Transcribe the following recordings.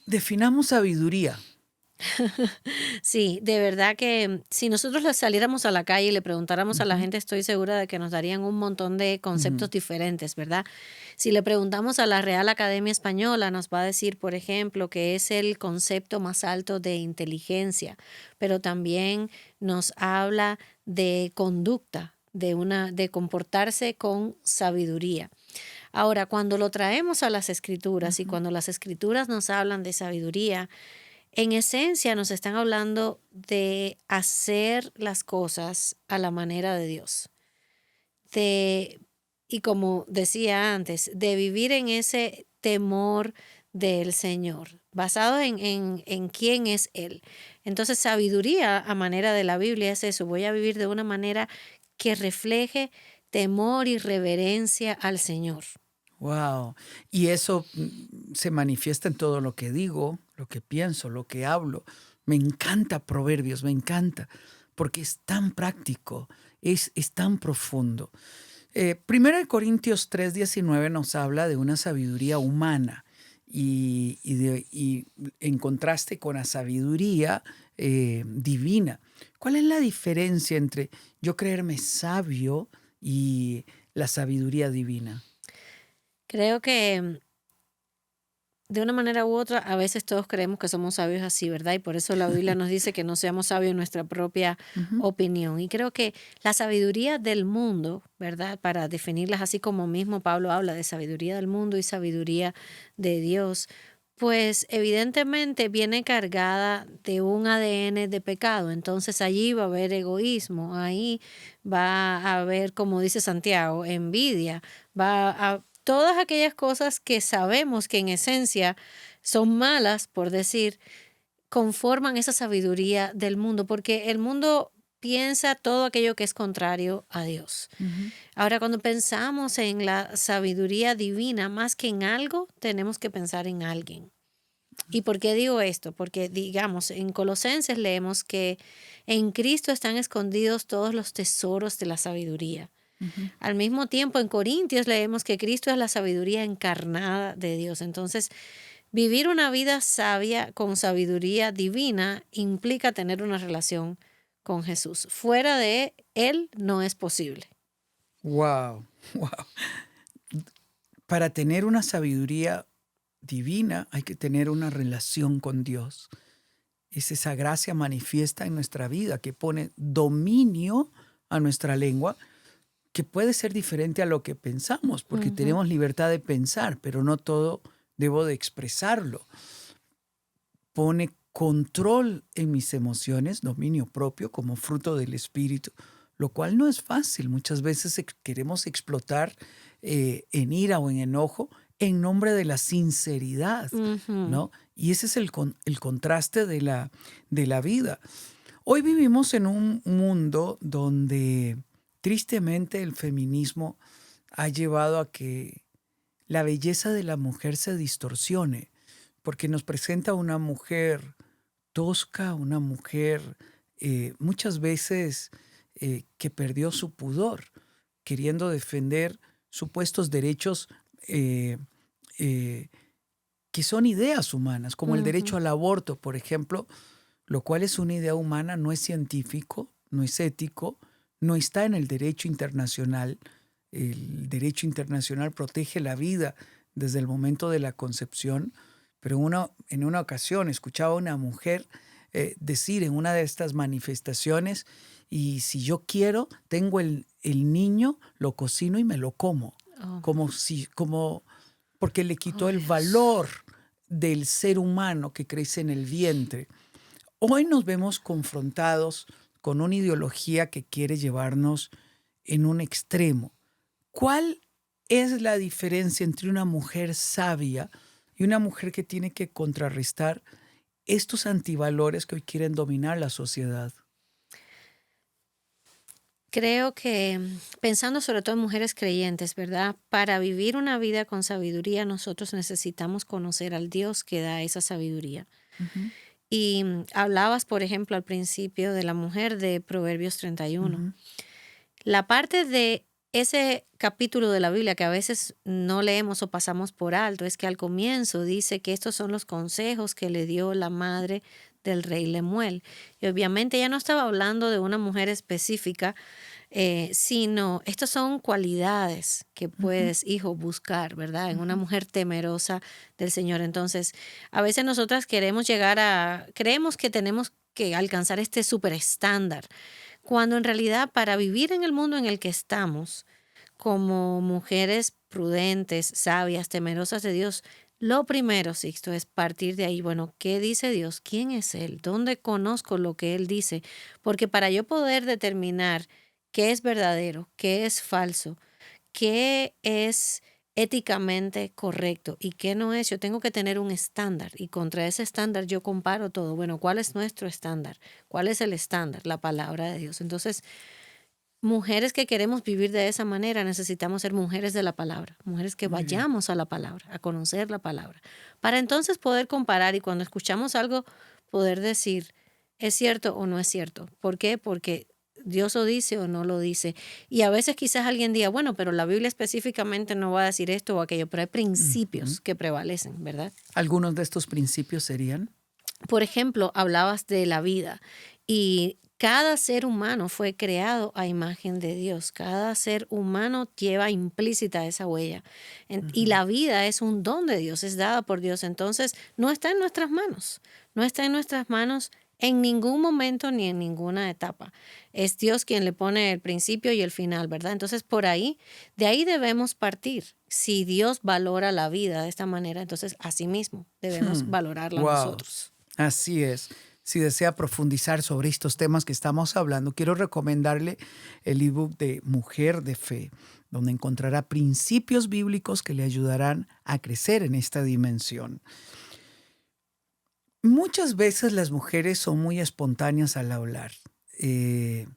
Definamos sabiduría. Sí, de verdad que si nosotros le saliéramos a la calle y le preguntáramos a la Ujú, gente, estoy segura de que nos darían un montón de ujú, conceptos diferentes, ¿verdad? Si le preguntamos a la Real Academia Española, nos va a decir, por ejemplo, que es el concepto más alto de inteligencia, pero también nos habla de conducta, de comportarse con sabiduría. Ahora, cuando lo traemos a las escrituras y ujú. cuando las escrituras nos hablan de sabiduría, en esencia nos están hablando de hacer las cosas a la manera de Dios, de, y como decía antes, de vivir en ese temor del Señor, basado en quién es Él. Entonces, sabiduría a manera de la Biblia es eso, voy a vivir de una manera que refleje temor y reverencia al Señor. Wow. Y eso se manifiesta en todo lo que digo, lo que pienso, lo que hablo. Me encanta Proverbios, me encanta, porque es tan práctico, es tan profundo. Primero de Corintios 3:19 nos habla de una sabiduría humana y en contraste con la sabiduría divina. ¿Cuál es la diferencia entre yo creerme sabio y la sabiduría divina? Creo que de una manera u otra, a veces todos creemos que somos sabios así, ¿verdad? Y por eso la Biblia nos dice que no seamos sabios en nuestra propia Ujú, opinión. Y creo que la sabiduría del mundo, ¿verdad? Para definirlas así como mismo Pablo habla de sabiduría del mundo y sabiduría de Dios, pues evidentemente viene cargada de un ADN de pecado. Entonces allí va a haber egoísmo, ahí va a haber, como dice Santiago, envidia, va a todas aquellas cosas que sabemos que en esencia son malas, por decir, conforman esa sabiduría del mundo, porque el mundo piensa todo aquello que es contrario a Dios. ujú. Ahora, cuando pensamos en la sabiduría divina, más que en algo, tenemos que pensar en alguien. ¿Y por qué digo esto? Porque, digamos, en Colosenses leemos que en Cristo están escondidos todos los tesoros de la sabiduría. Ujú. Al mismo tiempo, en Corintios leemos que Cristo es la sabiduría encarnada de Dios. Entonces, vivir una vida sabia con sabiduría divina implica tener una relación con Jesús. Fuera de Él no es posible. Wow, wow. Para tener una sabiduría divina hay que tener una relación con Dios. Es esa gracia manifiesta en nuestra vida que pone dominio a nuestra lengua, que puede ser diferente a lo que pensamos, porque Ujú. tenemos libertad de pensar, pero no todo debo de expresarlo. Pone control en mis emociones, dominio propio como fruto del espíritu, lo cual no es fácil. Muchas veces queremos explotar en ira o en enojo en nombre de la sinceridad, Ujú. ¿no? Y ese es el contraste de la vida. Hoy vivimos en un mundo donde tristemente el feminismo ha llevado a que la belleza de la mujer se distorsione, porque nos presenta una mujer tosca, una mujer muchas veces que perdió su pudor, queriendo defender supuestos derechos eh, eh, que son ideas humanas, como el Ujú. derecho al aborto, por ejemplo, lo cual es una idea humana, no es científico, no es ético, no está en el derecho internacional. El derecho internacional protege la vida desde el momento de la concepción, pero en una ocasión escuchaba a una mujer decir en una de estas manifestaciones, y si yo quiero, tengo el niño, lo cocino y me lo como, Oh, como porque le oh quitó el Dios. valor del ser humano que crece en el vientre. Hoy nos vemos confrontados con una ideología que quiere llevarnos en un extremo. ¿Cuál es la diferencia entre una mujer sabia y una mujer que tiene que contrarrestar estos antivalores que hoy quieren dominar la sociedad? Creo que pensando sobre todo en mujeres creyentes, ¿verdad? Para vivir una vida con sabiduría, nosotros necesitamos conocer al Dios que da esa sabiduría. Ujú, Y hablabas, por ejemplo, al principio de la mujer de Proverbios 31. ujú, La parte de ese capítulo de la Biblia que a veces no leemos o pasamos por alto es que al comienzo dice que estos son los consejos que le dio la madre del rey Lemuel. Y obviamente ella no estaba hablando de una mujer específica, sino estas son cualidades que Ujú. puedes, hijo, buscar, ¿verdad? En una Ujú. mujer temerosa del Señor. Entonces, a veces nosotras creemos que tenemos que alcanzar este super estándar, cuando en realidad para vivir en el mundo en el que estamos, como mujeres prudentes, sabias, temerosas de Dios, lo primero, Sixto, es partir de ahí. Bueno, ¿qué dice Dios? ¿Quién es Él? ¿Dónde conozco lo que Él dice? Porque para yo poder determinar qué es verdadero, qué es falso, qué es éticamente correcto y qué no es, yo tengo que tener un estándar y contra ese estándar yo comparo todo. Bueno, ¿cuál es nuestro estándar? ¿Cuál es el estándar? La palabra de Dios. Entonces, mujeres que queremos vivir de esa manera, necesitamos ser mujeres de la palabra, mujeres que Muy bien. vayamos a la palabra, a conocer la palabra, para entonces poder comparar y cuando escuchamos algo, poder decir, ¿es cierto o no es cierto? ¿Por qué? Porque Dios lo dice o no lo dice. Y a veces quizás alguien diga, bueno, pero la Biblia específicamente no va a decir esto o aquello, pero hay Ujú. principios que prevalecen, ¿verdad? Algunos de estos principios serían. Por ejemplo, hablabas de la vida y cada ser humano fue creado a imagen de Dios. Cada ser humano lleva implícita esa huella. Y Ujú. la vida es un don de Dios, es dada por Dios. Entonces, no está en nuestras manos. No está en nuestras manos en ningún momento ni en ninguna etapa. Es Dios quien le pone el principio y el final, ¿verdad? Entonces, de ahí debemos partir. Si Dios valora la vida de esta manera, entonces asimismo debemos valorarla Wow. nosotros. Así es. Si desea profundizar sobre estos temas que estamos hablando, quiero recomendarle el ebook de Mujer de Fe, donde encontrará principios bíblicos que le ayudarán a crecer en esta dimensión. Muchas veces las mujeres son muy espontáneas al hablar, eh,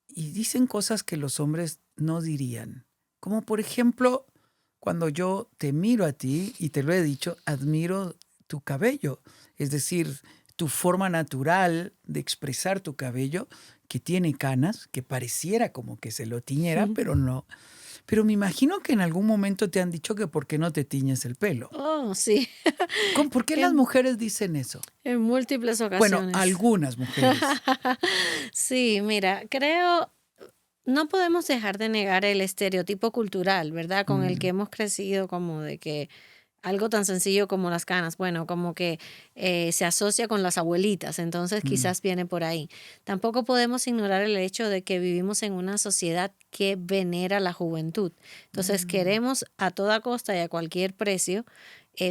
y dicen cosas que los hombres no dirían. Como por ejemplo, cuando yo te miro a ti, y te lo he dicho, admiro tu cabello. Es decir, tu forma natural de expresar tu cabello, que tiene canas, que pareciera como que se lo tiñera, pero no. Pero me imagino que en algún momento te han dicho que por qué no te tiñes el pelo. Oh, sí, ¿Por qué las en mujeres dicen eso? en múltiples Bueno, ocasiones. algunas mujeres. Sí, mira, creo, no podemos dejar de negar el estereotipo cultural, ¿verdad? Con el que Mm, hemos crecido, como de que algo tan sencillo como las canas, bueno, como que se asocia con las abuelitas, entonces mm, quizás viene por ahí. Tampoco podemos ignorar el hecho de que vivimos en una sociedad que venera la juventud. Entonces mm, queremos a toda costa y a cualquier precio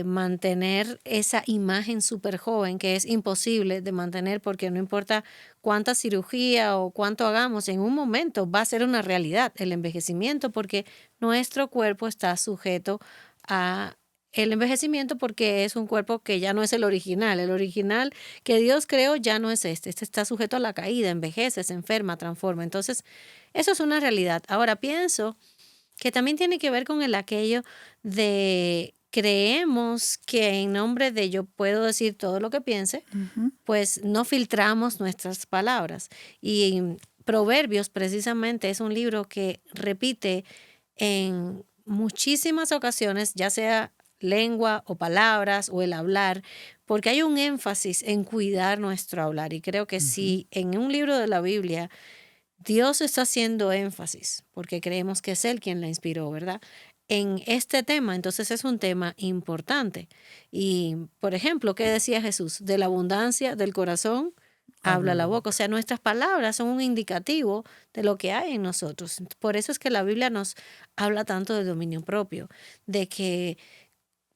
mantener esa imagen súper joven que es imposible de mantener porque no importa cuánta cirugía o cuánto hagamos, en un momento va a ser una realidad el envejecimiento porque nuestro cuerpo está sujeto a el envejecimiento porque es un cuerpo que ya no es el original. El original que Dios creó ya no es este. Este está sujeto a la caída, envejece, se enferma, transforma. Entonces, eso es una realidad. Ahora pienso que también tiene que ver con el aquello de creemos que en nombre de yo puedo decir todo lo que piense, ujú, pues no filtramos nuestras palabras. Y Proverbios precisamente es un libro que repite en muchísimas ocasiones, ya sea lengua o palabras o el hablar, porque hay un énfasis en cuidar nuestro hablar. Y creo que ujú. si en un libro de la Biblia Dios está haciendo énfasis, porque creemos que es Él quien la inspiró, ¿verdad? En este tema, entonces es un tema importante. Y, por ejemplo, ¿qué decía Jesús? De la abundancia del corazón habla Habla la la boca. O boca. sea, nuestras palabras son un indicativo de lo que hay en nosotros. Por eso es que la Biblia nos habla tanto de dominio propio, de que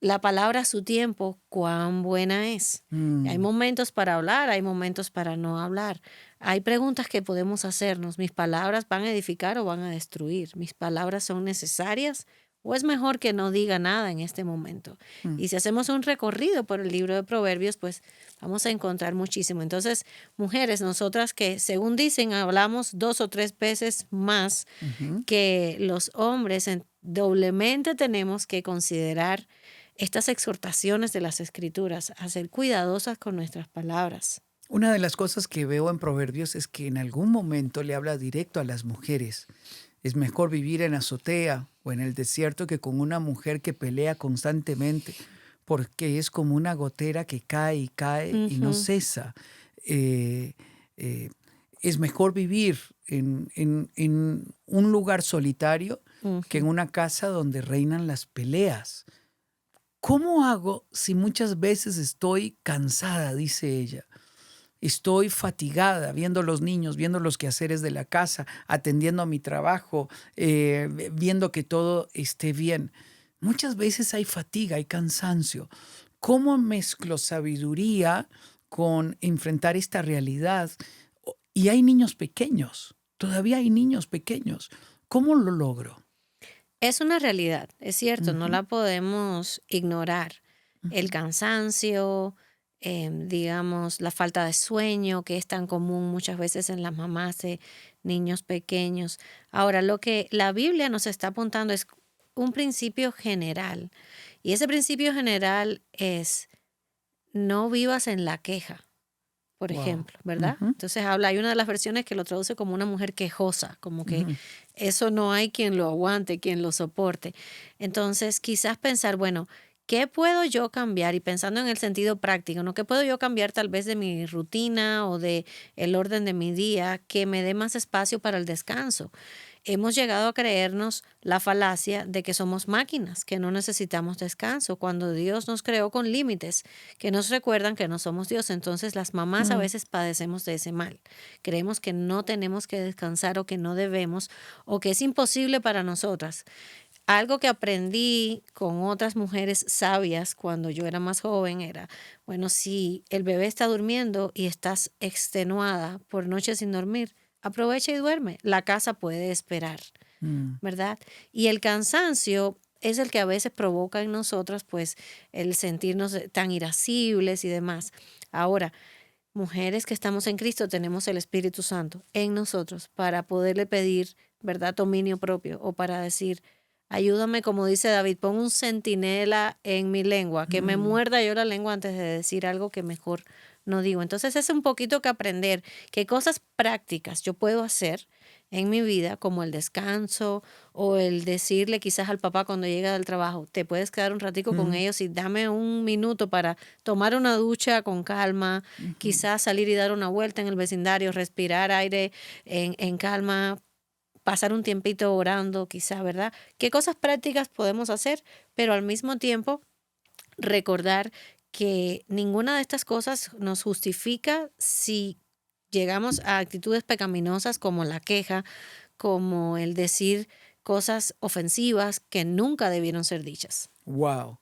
la palabra a su tiempo, cuán buena es. Hay Mm, momentos para hablar, hay momentos para no hablar. Hay preguntas que podemos hacernos. ¿Mis palabras van a edificar o van a destruir? ¿Mis palabras son necesarias o es mejor que no diga nada en este momento? mm. Y si hacemos un recorrido por el libro de Proverbios, pues vamos a encontrar muchísimo. Entonces, mujeres, nosotras que según dicen hablamos 2 o 3 veces más Ujú. que los hombres, doblemente tenemos que considerar estas exhortaciones de las escrituras, a ser cuidadosas con nuestras palabras. Una de las cosas que veo en Proverbios es que en algún momento le habla directo a las mujeres. Es mejor vivir en azotea o en el desierto que con una mujer que pelea constantemente, porque es como una gotera que cae y cae y no Ujú. cesa. Eh, eh, es mejor vivir en un lugar solitario que en Ujú. una casa donde reinan las peleas. ¿Cómo hago si muchas veces estoy cansada? Dice ella. Estoy fatigada viendo los niños, viendo los quehaceres de la casa, atendiendo a mi trabajo, viendo que todo esté bien. Muchas veces hay fatiga, hay cansancio. ¿Cómo mezclo sabiduría con enfrentar esta realidad? Y hay niños pequeños, todavía hay niños pequeños. ¿Cómo lo logro? Es una realidad, es cierto, no Ujú, la podemos ignorar. El ujú, cansancio, digamos, la falta de sueño, que es tan común muchas veces en las mamás de niños pequeños. Ahora, lo que la Biblia nos está apuntando es un principio general. Y ese principio general es: no vivas en la queja, por wow. ejemplo, ¿verdad? Ujú, Entonces hay una de las versiones que lo traduce como una mujer quejosa, como que ujú, eso no hay quien lo aguante, quien lo soporte. Entonces, quizás pensar, bueno, ¿qué puedo yo cambiar? Y pensando en el sentido práctico, ¿no? ¿Qué puedo yo cambiar tal vez de mi rutina o de el orden de mi día que me dé más espacio para el descanso? Hemos llegado a creernos la falacia de que somos máquinas, que no necesitamos descanso, cuando Dios nos creó con límites, que nos recuerdan que no somos Dios. Entonces las mamás a mm, veces padecemos de ese mal. Creemos que no tenemos que descansar o que no debemos o que es imposible para nosotras. Algo que aprendí con otras mujeres sabias cuando yo era más joven era, bueno, si el bebé está durmiendo y estás extenuada por noches sin dormir, aprovecha y duerme. La casa puede esperar, mm. ¿verdad? Y el cansancio es el que a veces provoca en nosotras, pues, el sentirnos tan irascibles y demás. Ahora, mujeres que estamos en Cristo tenemos el Espíritu Santo en nosotros para poderle pedir, ¿verdad?, dominio propio o para decir, ayúdame, como dice David, pon un centinela en mi lengua, que me Mm, muerda yo la lengua antes de decir algo que mejor no digo. Entonces es un poquito que aprender qué cosas prácticas yo puedo hacer en mi vida, como el descanso o el decirle quizás al papá cuando llega del trabajo, te puedes quedar un ratico con mm, ellos y dame un minuto para tomar una ducha con calma, ujú. quizás salir y dar una vuelta en el vecindario, respirar aire en calma, pasar un tiempito orando, quizás, ¿verdad? ¿Qué cosas prácticas podemos hacer? Pero al mismo tiempo recordar que ninguna de estas cosas nos justifica si llegamos a actitudes pecaminosas como la queja, como el decir cosas ofensivas que nunca debieron ser dichas. Wow.